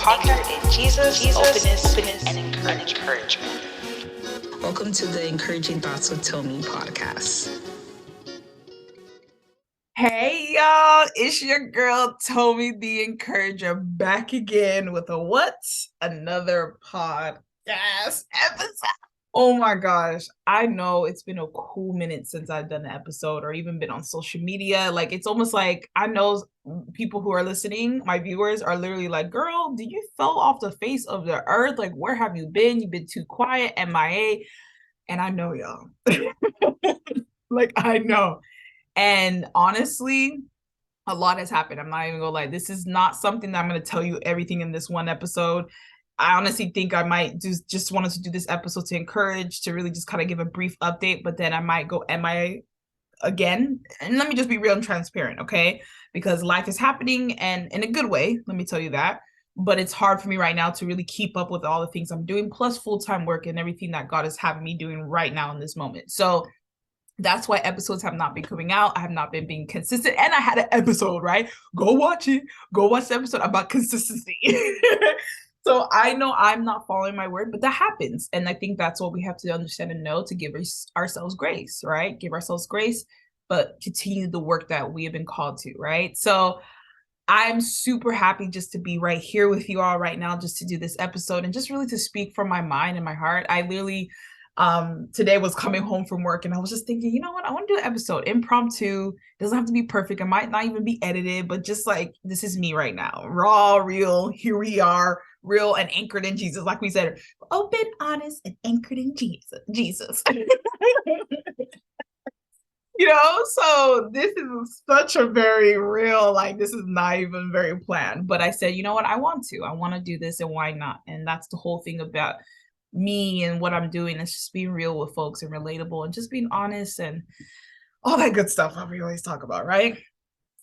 anchored in Jesus, openness, and encouragement. Welcome to the Encouraging Thoughts with Tomi podcast. Hey y'all, it's your girl Tomi the Encourager back again with another podcast episode. Oh my gosh, I know it's been a cool minute since I've done an episode or even been on social media. Like, it's almost like I know people who are listening, my viewers are literally like, girl, did you fell off the face of the earth? Like, where have you been? You've been too quiet, M.I.A. And I know y'all. Like, I know. And honestly, a lot has happened. I'm not even gonna lie. This is not something that I'm gonna tell you everything in this one episode. I honestly think I might just wanted to do this episode to encourage, to really just kind of give a brief update, but then I might go MIA again. And let me just be real and transparent, okay? Because life is happening, and in a good way, let me tell you that. But it's hard for me right now to really keep up with all the things I'm doing, plus full-time work and everything that God is having me doing right now in this moment. So that's why episodes have not been coming out. I have not been being consistent. And I had an episode, right? Go watch it. Go watch the episode about consistency. So I know I'm not following my word, but that happens. And I think that's what we have to understand and know, to give ourselves grace, right? Give ourselves grace, but continue the work that we have been called to, right? So I'm super happy just to be right here with you all right now, just to do this episode and just really to speak from my mind and my heart. I literally today was coming home from work and I was just thinking, you know what, I want to do an episode impromptu. Doesn't have to be perfect. It might not even be edited, but just like, this is me right now, raw, real. Here we are, real and anchored in Jesus. Like we said, open, honest, and anchored in Jesus. You know, so this is such a very real, like, this is not even very planned, but I said, you know what, I want to do this, and why not? And that's the whole thing about me and what I'm doing, is just being real with folks and relatable and just being honest and all that good stuff that we always talk about, right?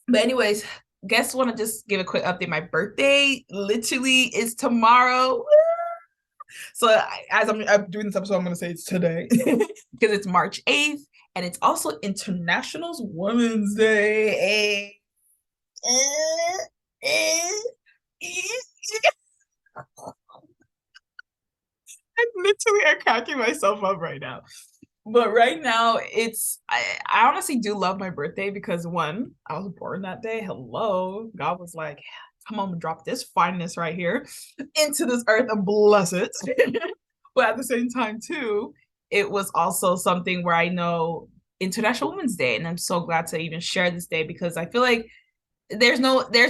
But anyways, guess want to just give a quick update. My birthday literally is tomorrow. So as I'm doing this episode, I'm going to say it's today because it's March 8th and it's also International Women's Day. I'm literally cracking myself up right now. But right now, I honestly do love my birthday because, one, I was born that day. Hello. God was like, come on, drop this fineness right here into this earth and bless it. But at the same time, too, it was also something where I know International Women's Day. And I'm so glad to even share this day because I feel like there's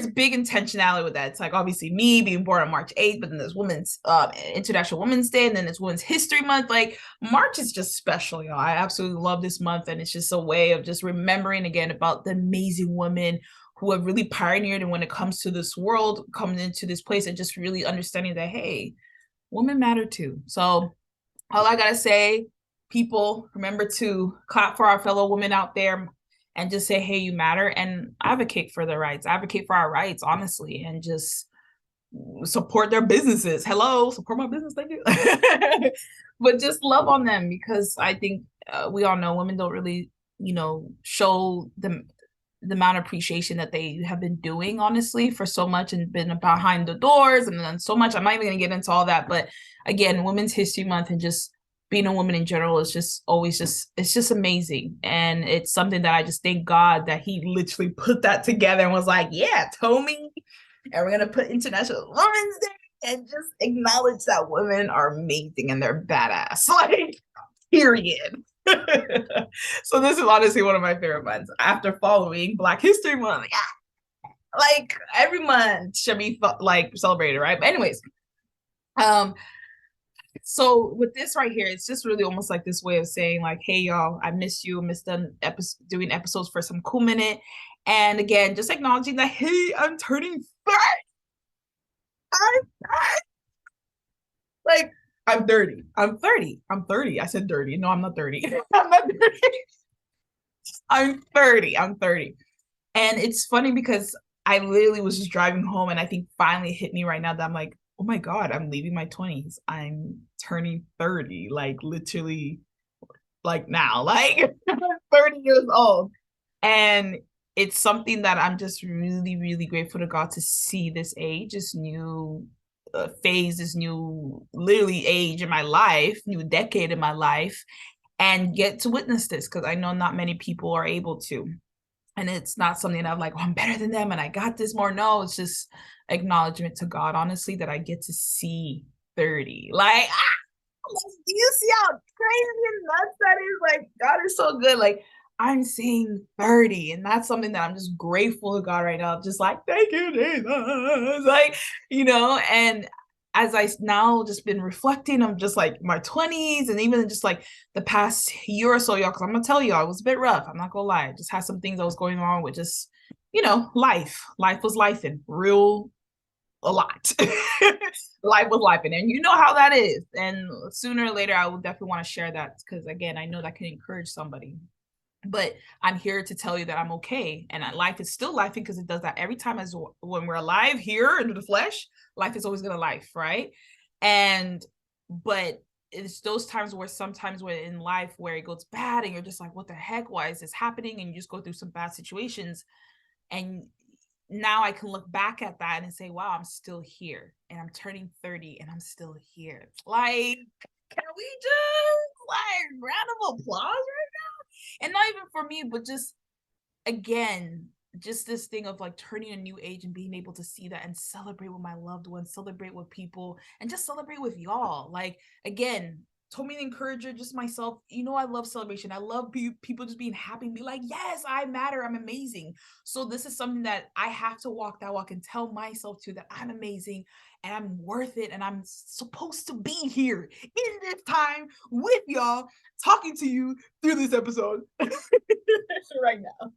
big intentionality with that. It's like, obviously, me being born on March 8th, but then there's Women's International Women's Day, and then it's Women's History Month. Like, March is just special, y'all. I absolutely love this month, and it's just a way of just remembering again about the amazing women who have really pioneered, and when it comes to this world, coming into this place, and just really understanding that, hey, women matter too. So all I gotta say, people, remember to clap for our fellow women out there and just say, hey, you matter, and advocate for their rights, advocate for our rights, honestly, and just support their businesses. Hello, support my business, thank you. But just love on them, because I think we all know women don't really, show the amount of appreciation that they have been doing, honestly, for so much, and been behind the doors and then so much. I'm not even going to get into all that, but again, Women's History Month and just being a woman in general is just always it's just amazing. And it's something that I just thank God that he literally put that together and was like, yeah, Tomi, and we're going to put International Women's Day and just acknowledge that women are amazing and they're badass. Like, period. So this is honestly one of my favorite months after following Black History Month. Yeah. Like, every month should be like celebrated, right? But anyways, so with this right here, it's just really almost like this way of saying, like, hey, y'all, I missed you. I missed doing episodes for some cool minute. And again, just acknowledging that, hey, I'm turning 30. Like, I'm 30. I'm 30. I'm 30. I said dirty. No, I'm not 30. I'm not 30. I'm 30. I'm 30. And it's funny because I literally was just driving home, and I think finally it hit me right now that I'm like, oh my God, I'm leaving my 20s. I'm turning 30, like literally, like now, like 30 years old. And it's something that I'm just really, really grateful to God to see this age, this new phase, this new literally age in my life, new decade in my life, and get to witness this because I know not many people are able to. And it's not something that I'm like, oh, I'm better than them and I got this more. No, it's just acknowledgement to God, honestly, that I get to see 30. Like, do you see how crazy and nuts that is? Like, God is so good. Like, I'm seeing 30, and that's something that I'm just grateful to God right now. Just like, thank you, Jesus. Like, and as I now just been reflecting on just like my 20s and even just like the past year or so, y'all, because I'm gonna tell y'all, it was a bit rough. I'm not gonna lie. I just had some things that was going on with just, life. Life was life and real a lot. Life was life, and you know how that is. And sooner or later, I will definitely want to share that because, again, I know that can encourage somebody. But I'm here to tell you that I'm okay, and life is still life because it does that every time. As when we're alive here in the flesh, life is always gonna life, right? And but it's those times where sometimes when in life where it goes bad and you're just like, what the heck? Why is this happening? And you just go through some bad situations, and now I can look back at that and say, wow, I'm still here and I'm turning 30 and I'm still here. Like, can we just like round of applause right now? And not even for me, but just again, just this thing of like turning a new age and being able to see that and celebrate with my loved ones, celebrate with people, and just celebrate with y'all. Like, again, Tommy the encourager, just myself, I love celebration. I love people just being happy and be like, yes, I matter, I'm amazing. So this is something that I have to walk that walk and tell myself too, that I'm amazing and I'm worth it and I'm supposed to be here in this time with y'all, talking to you through this episode right now.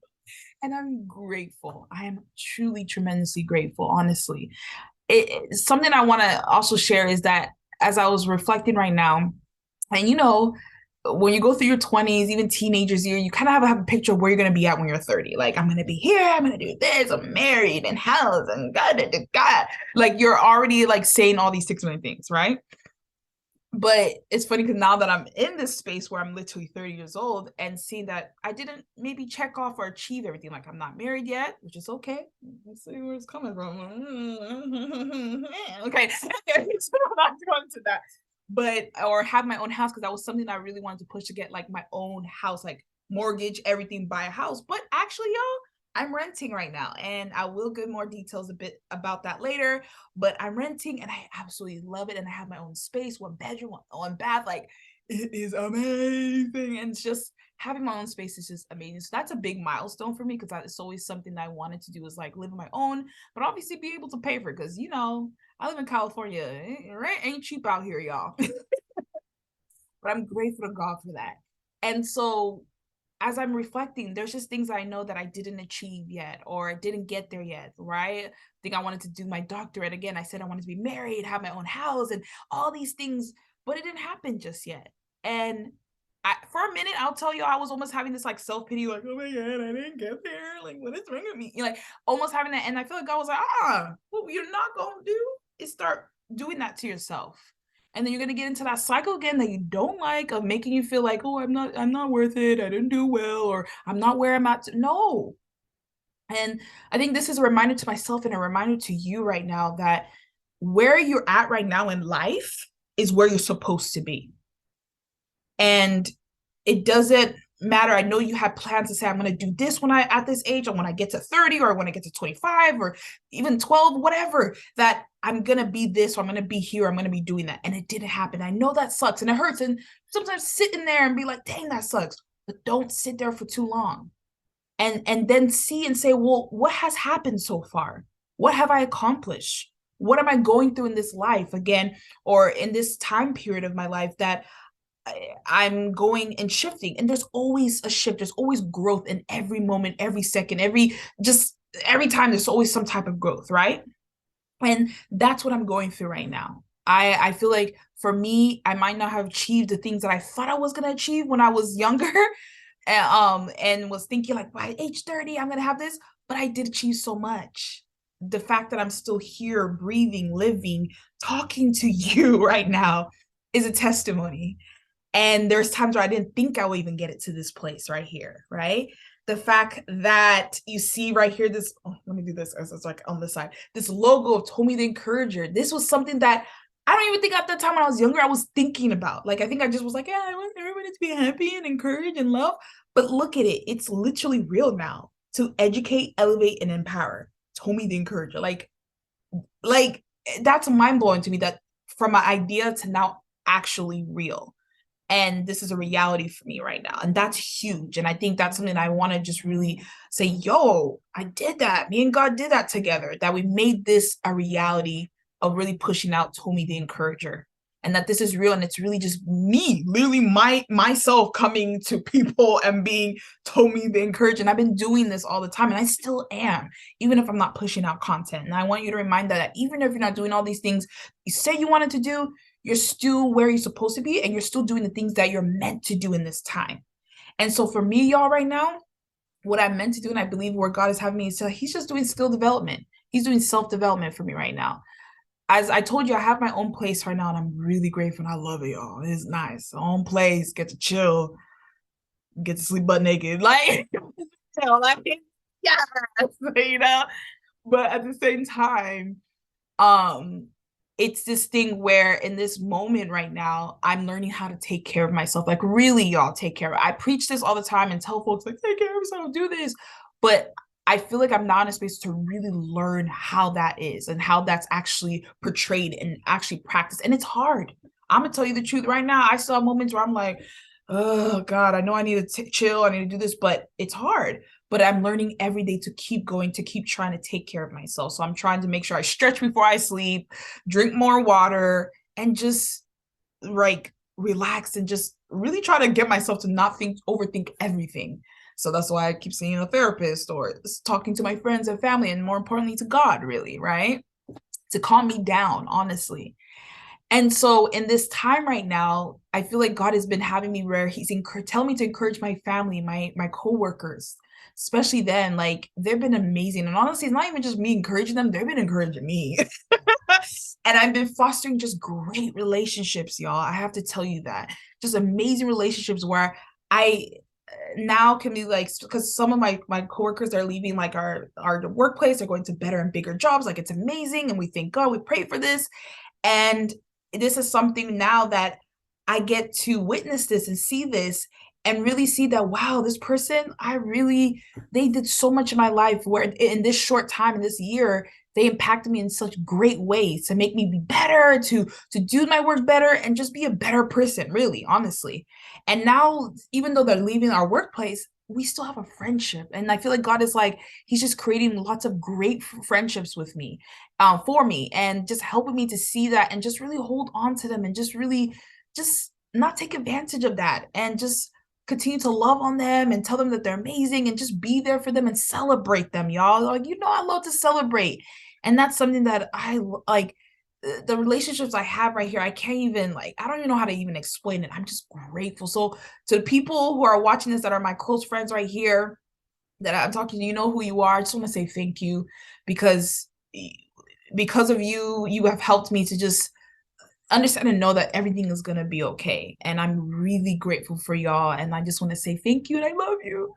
And I'm grateful. I am truly tremendously grateful, honestly. Something I want to also share is that as I was reflecting right now, and when you go through your 20s, even teenagers year, you kind of have a picture of where you're going to be at when you're 30. Like, I'm going to be here, I'm going to do this, I'm married and house and God. Like, you're already like saying all these 6 million things, right? But it's funny because now that I'm in this space where I'm literally 30 years old and seeing that I didn't maybe check off or achieve everything, like I'm not married yet, which is okay. Let's see where it's coming from. Okay, so I'm not going to that. But, or have my own house, because that was something I really wanted to push to get like my own house, like mortgage, everything, buy a house. But actually, y'all, I'm renting right now, and I will give more details a bit about that later. But I'm renting, and I absolutely love it. And I have my own space, 1 bedroom, one bath. Like, it is amazing, and it's just having my own space is just amazing. So that's a big milestone for me because it's always something that I wanted to do, is like live on my own, but obviously be able to pay for it because I live in California. Rent ain't cheap out here, y'all. But I'm grateful to God for that. And so as I'm reflecting, there's just things I know that I didn't achieve yet, or I didn't get there yet, right? I think I wanted to do my doctorate. Again, I said I wanted to be married, have my own house, and all these things, but it didn't happen just yet. And for a minute, I'll tell you, I was almost having this like self-pity, like, oh my God, I didn't get there. Like, what is wrong with me? Like, almost having that. And I feel like God was like, what you're not going to do is start doing that to yourself. And then you're gonna get into that cycle again that you don't like, of making you feel like, oh, I'm not worth it, I didn't do well, or I'm not where I'm at. No. And I think this is a reminder to myself and a reminder to you right now that where you're at right now in life is where you're supposed to be. And it doesn't matter. I know you have plans to say, I'm going to do this when at this age, or when I get to 30, or when I get to 25, or even 12, whatever, that I'm going to be this, or I'm going to be here, I'm going to be doing that. And it didn't happen. I know that sucks and it hurts. And sometimes sitting there and be like, dang, that sucks. But don't sit there for too long. And then see and say, well, what has happened so far? What have I accomplished? What am I going through in this life again, or in this time period of my life that I'm going and shifting? And there's always a shift. There's always growth in every moment, every second, every time. There's always some type of growth, right? And that's what I'm going through right now. I feel like for me, I might not have achieved the things that I thought I was going to achieve when I was younger, and was thinking like, by age 30, I'm going to have this, but I did achieve so much. The fact that I'm still here, breathing, living, talking to you right now is a testimony. And there's times where I didn't think I would even get it to this place right here, right? the fact that you see right here, this, oh, let me do this as it's like on the side, this logo of Tommy the Encourager. This was something that I don't even think at the time when I was younger, I was thinking about. Like, I think I just was like, yeah, I want everybody to be happy and encourage and love. But look at it. It's literally real now. To educate, elevate, and empower. Tommy the Encourager. Like that's mind blowing to me that from an idea to now actually real. And this is a reality for me right now. And that's huge. And I think that's something I want to just really say, yo, I did that. Me and God did that together, that we made this a reality of really pushing out Tommy the Encourager. And that this is real. And it's really just me, literally myself coming to people and being Tommy the Encourager. And I've been doing this all the time. And I still am, even if I'm not pushing out content. And I want you to remind that even if you're not doing all these things you say you wanted to do, you're still where you're supposed to be, and you're still doing the things that you're meant to do in this time. And so for me, y'all, right now, what I'm meant to do, and I believe where God is having me, so he's just doing skill development. He's doing self-development for me right now. As I told you, I have my own place right now, and I'm really grateful, and I love it, y'all. It's nice. Own place, get to chill, get to sleep butt naked. Like, yes, you know? But at the same time, it's this thing where in this moment right now, I'm learning how to take care of myself. Like, really, y'all, take care of it. I preach this all the time and tell folks, like, take care of yourself, do this. But I feel like I'm not in a space to really learn how that is and how that's actually portrayed and actually practiced. And it's hard. I'm gonna tell you the truth right now. I saw moments where I'm like, oh God, I know I need to chill, I need to do this, but it's hard. But I'm learning every day to keep going, to keep trying to take care of myself. So I'm trying to make sure I stretch before I sleep, drink more water, and just like relax and just really try to get myself to not overthink everything. So that's why I keep seeing a therapist or talking to my friends and family, and more importantly to God, really, right? To calm me down, honestly. And so in this time right now, I feel like God has been having me where he's telling me to encourage my family, my coworkers, especially then, like they've been amazing. And honestly, it's not even just me encouraging them, they've been encouraging me. And I've been fostering just great relationships, y'all. I have to tell you that. Just amazing relationships where I now can be like, because some of my coworkers are leaving like our workplace, they're going to better and bigger jobs. Like, it's amazing. And we thank God, we pray for this. And this is something now that I get to witness this and see this and really see that, wow, this person, they did so much in my life where in this short time, in this year, they impacted me in such great ways to make me be better, to do my work better and just be a better person, really, honestly. And now, even though they're leaving our workplace, we still have a friendship. And I feel like God is like, he's just creating lots of great friendships with me, for me, and just helping me to see that and just really hold on to them and just really just not take advantage of that and just continue to love on them and tell them that they're amazing and just be there for them and celebrate them, y'all. Like, I love to celebrate. And that's something that I like. The relationships I have right here, I can't even I don't even know how to even explain it. I'm just grateful. So to the people who are watching this that are my close friends right here that I'm talking to, you know who you are. I just want to say thank you because of you, you have helped me to just understand and know that everything is going to be okay. And I'm really grateful for y'all. And I just want to say thank you and I love you.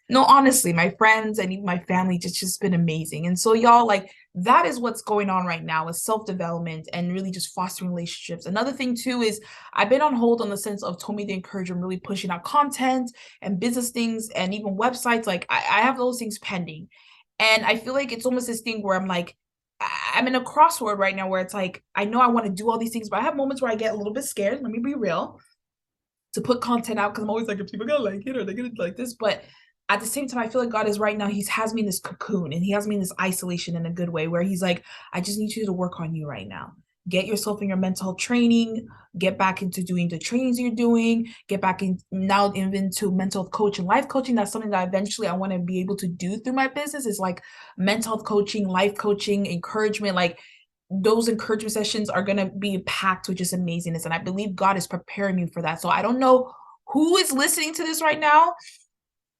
No, honestly, my friends and even my family just been amazing. And so y'all, like, that is what's going on right now with self-development and really just fostering relationships. Another thing too is I've been on hold on the sense of Tommy the Encourager, really pushing out content and business things and even websites. Like, I have those things pending. And I feel like it's almost this thing where I'm like, I'm in a crossword right now where it's like, I know I want to do all these things, but I have moments where I get a little bit scared. Let me be real, to put content out, because I'm always like, if people gonna like it or they're gonna like this. But at the same time, I feel like God is right now, he has me in this cocoon and he has me in this isolation in a good way where he's like, I just need you to work on you right now. Get yourself in your mental health training, get back into doing the trainings you're doing, get back in now into mental health coaching, life coaching. That's something that eventually I want to be able to do through my business, is like mental health coaching, life coaching, encouragement. Like, those encouragement sessions are going to be packed with just amazingness. And I believe God is preparing me for that. So I don't know who is listening to this right now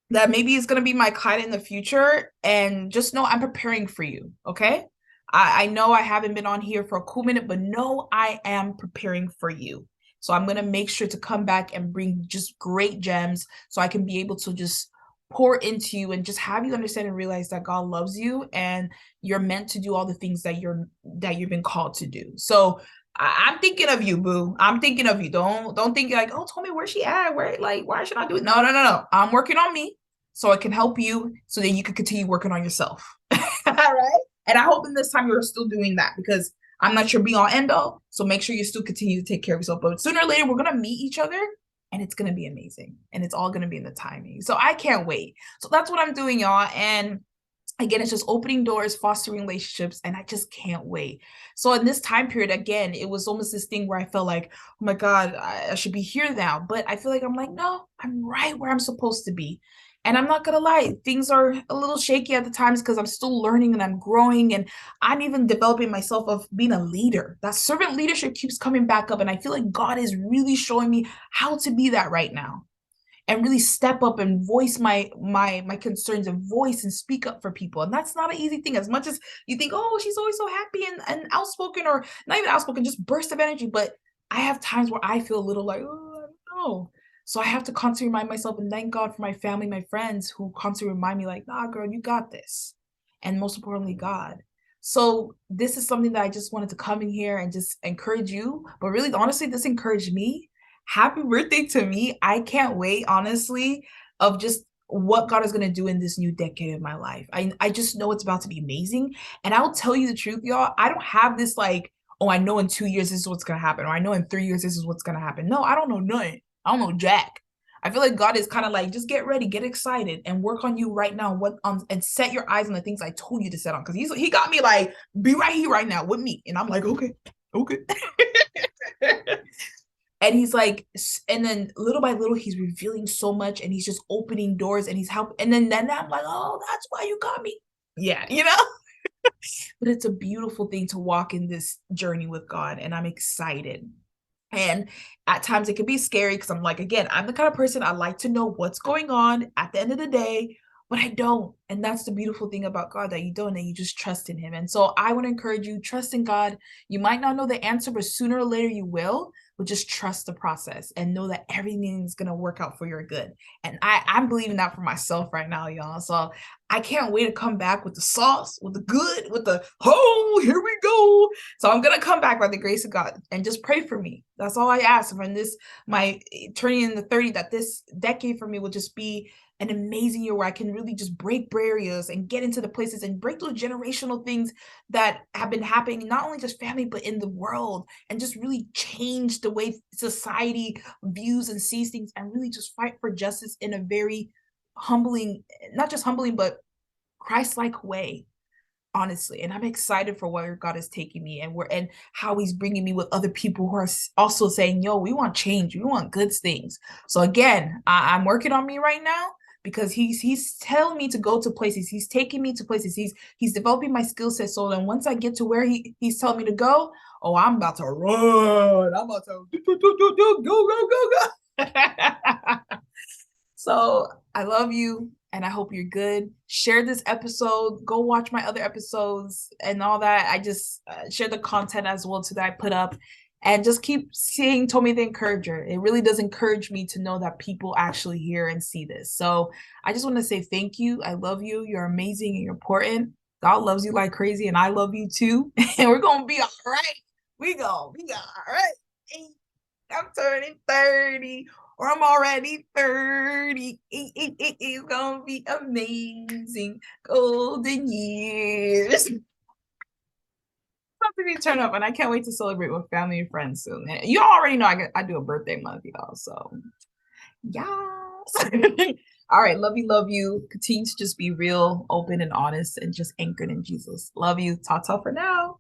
that maybe is going to be my client in the future. And just know I'm preparing for you. Okay. I know I haven't been on here for a cool minute, but no, I am preparing for you. So I'm going to make sure to come back and bring just great gems so I can be able to just pour into you and just have you understand and realize that God loves you and you're meant to do all the things that you've been called to do. So I'm thinking of you, boo. I'm thinking of you. Don't think like, oh, tell me where she at. Where, like, why should I do it? No, no, no, no. I'm working on me so I can help you so that you can continue working on yourself. All right. And I hope in this time you're still doing that because I'm not your be all end all. So make sure you still continue to take care of yourself. But sooner or later, we're gonna meet each other and it's gonna be amazing. And it's all gonna be in the timing. So I can't wait. So that's what I'm doing, y'all. And again, it's just opening doors, fostering relationships, and I just can't wait. So in this time period, again, it was almost this thing where I felt like, oh my God, I should be here now. But I feel like I'm like, no, I'm right where I'm supposed to be. And I'm not gonna lie, things are a little shaky at the times because I'm still learning and I'm growing and I'm even developing myself of being a leader. That servant leadership keeps coming back up, and I feel like God is really showing me how to be that right now and really step up and voice my concerns and voice and speak up for people. And that's not an easy thing. As much as you think, oh, she's always so happy and outspoken, or not even outspoken, just burst of energy. But I have times where I feel a little like, oh, I don't know. So I have to constantly remind myself, and thank God for my family, my friends who constantly remind me, like, nah, girl, you got this. And most importantly, God. So this is something that I just wanted to come in here and just encourage you. But really, honestly, this encouraged me. Happy birthday to me. I can't wait, honestly, of just what God is going to do in this new decade of my life. I just know it's about to be amazing. And I'll tell you the truth, y'all. I don't have this like, oh, I know in 2 years this is what's going to happen, or I know in 3 years this is what's going to happen. No, I don't know nothing. I don't know jack. I feel like God is kind of like, just get ready, get excited, and work on you right now. And set your eyes on the things I told you to set on. Because he got me like, be right here right now with me. And I'm like, okay, okay. And he's like, and then little by little, he's revealing so much and he's just opening doors and he's helping. And then I'm like, oh, that's why you got me. Yeah, you know? But it's a beautiful thing to walk in this journey with God. And I'm excited. And at times it can be scary because I'm like, again, I'm the kind of person I like to know what's going on at the end of the day, but I don't. And that's the beautiful thing about God, that you don't, and you just trust in him. And so I want to encourage you, trust in God. You might not know the answer, but sooner or later you will. But just trust the process and know that everything's gonna work out for your good. And I'm believing that for myself right now, y'all. So I can't wait to come back with the sauce, with the good, with the, oh, here we go. So I'm gonna come back by the grace of God, and just pray for me. That's all I ask. From this, my turning in the 30, that this decade for me will just be an amazing year where I can really just break barriers and get into the places and break those generational things that have been happening, not only just family, but in the world, and just really change the way society views and sees things, and really just fight for justice in a very humbling, not just humbling, but Christ-like way, honestly. And I'm excited for where God is taking me, and how he's bringing me with other people who are also saying, yo, we want change, we want good things. So again, I'm working on me right now, because he's telling me to go to places, he's taking me to places, he's developing my skill set, so then once I get to where he's telling me to go, oh, I'm about to run, I'm about to go. So I love you, and I hope you're good. Share this episode. Go watch my other episodes and all that. I just share the content as well too that I put up, and just keep seeing Tommy the Encourager. It really does encourage me to know that people actually hear and see this. So I just want to say thank you. I love you. You're amazing and you're important. God loves you like crazy, and I love you too. And we're gonna be all right. We gonna be all right. I'm turning 30, or I'm already 30. It's gonna be amazing. Golden years. Something to turn up, and I can't wait to celebrate with family and friends soon. And you already know I do a birthday month, y'all. So yes. All right, love you, love you. Continue to just be real, open, and honest, and just anchored in Jesus. Love you. Ta-ta for now.